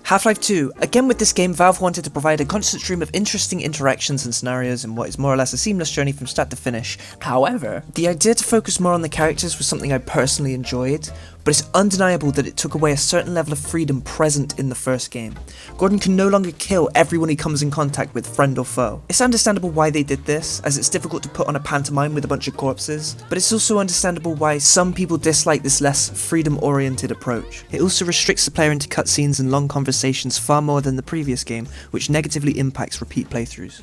Half-Life 2. Again with this game, Valve wanted to provide a constant stream of interesting interactions and scenarios in what is more or less a seamless journey from start to finish. However, the idea to focus more on the characters was something I personally enjoyed, but it's undeniable that it took away a certain level of freedom present in the first game. Gordon can no longer kill everyone he comes in contact with, friend or foe. It's understandable why they did this, as it's difficult to put on a pantomime with a bunch of corpses, but it's also understandable why some people dislike this less freedom-oriented approach. It also restricts the player into cutscenes and long conversations far more than the previous game, which negatively impacts repeat playthroughs.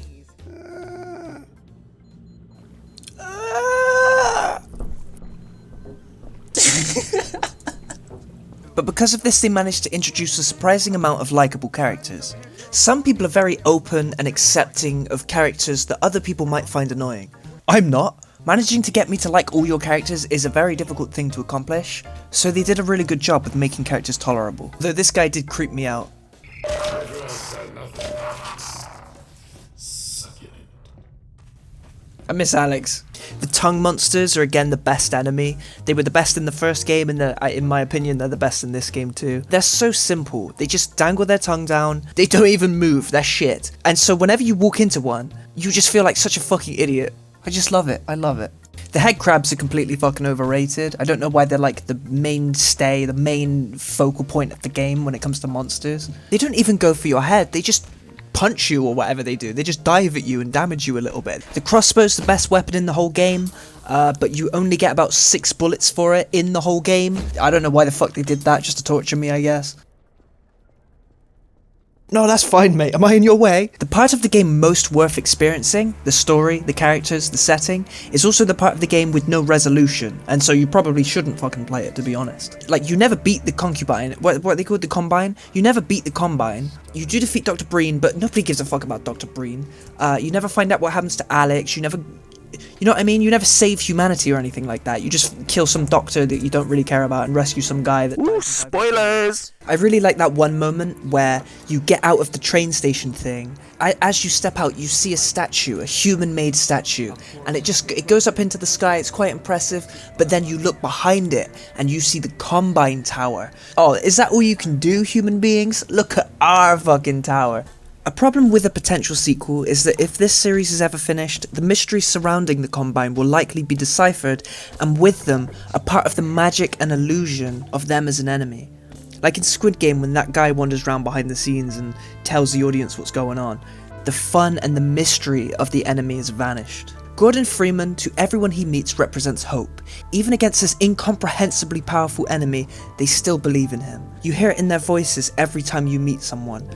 But because of this, they managed to introduce a surprising amount of likeable characters. Some people are very open and accepting of characters that other people might find annoying. I'm not. Managing to get me to like all your characters is a very difficult thing to accomplish, so they did a really good job with making characters tolerable. Though this guy did creep me out. I miss Alex. The tongue monsters are again the best enemy. They were the best in the first game, and in my opinion they're the best in this game too. They're so simple. They just dangle their tongue down. They don't even move. They're shit. And so whenever you walk into one, you just feel like such a fucking idiot. I just love it. I love it. The head crabs are completely fucking overrated. I don't know why they're like the mainstay, the main focal point of the game when it comes to monsters. They don't even go for your head. They just punch you or whatever they do. They just dive at you and damage you a little bit. The crossbow's the best weapon in the whole game, but you only get about 6 bullets for it in the whole game. I don't know why the fuck they did that, just to torture me, I guess. No, that's fine, mate. Am I in your way? The part of the game most worth experiencing, the story, the characters, the setting, is also the part of the game with no resolution, and so you probably shouldn't fucking play it, to be honest. Like, you never beat the concubine, what they called the Combine? You never beat the Combine. You do defeat Dr. Breen, but nobody gives a fuck about Dr. Breen. You never find out what happens to Alex, you know what I mean? You never save humanity or anything like that. You just kill some doctor that you don't really care about and rescue some guy that... Ooh, spoilers! I really like that one moment where you get out of the train station thing. As you step out, you see a statue, a human-made statue, and it goes up into the sky. It's quite impressive, but then you look behind it and you see the Combine Tower. Oh, is that all you can do, human beings? Look at our fucking tower. A problem with a potential sequel is that if this series is ever finished, the mysteries surrounding the Combine will likely be deciphered, and with them, a part of the magic and illusion of them as an enemy. Like in Squid Game when that guy wanders around behind the scenes and tells the audience what's going on. The fun and the mystery of the enemy has vanished. Gordon Freeman, to everyone he meets, represents hope. Even against this incomprehensibly powerful enemy, they still believe in him. You hear it in their voices every time you meet someone.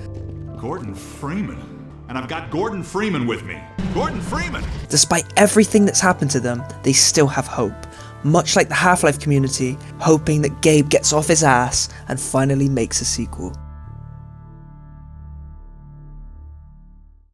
Gordon Freeman. And I've got Gordon Freeman with me. Gordon Freeman! Despite everything that's happened to them, they still have hope. Much like the Half-Life community, hoping that Gabe gets off his ass and finally makes a sequel.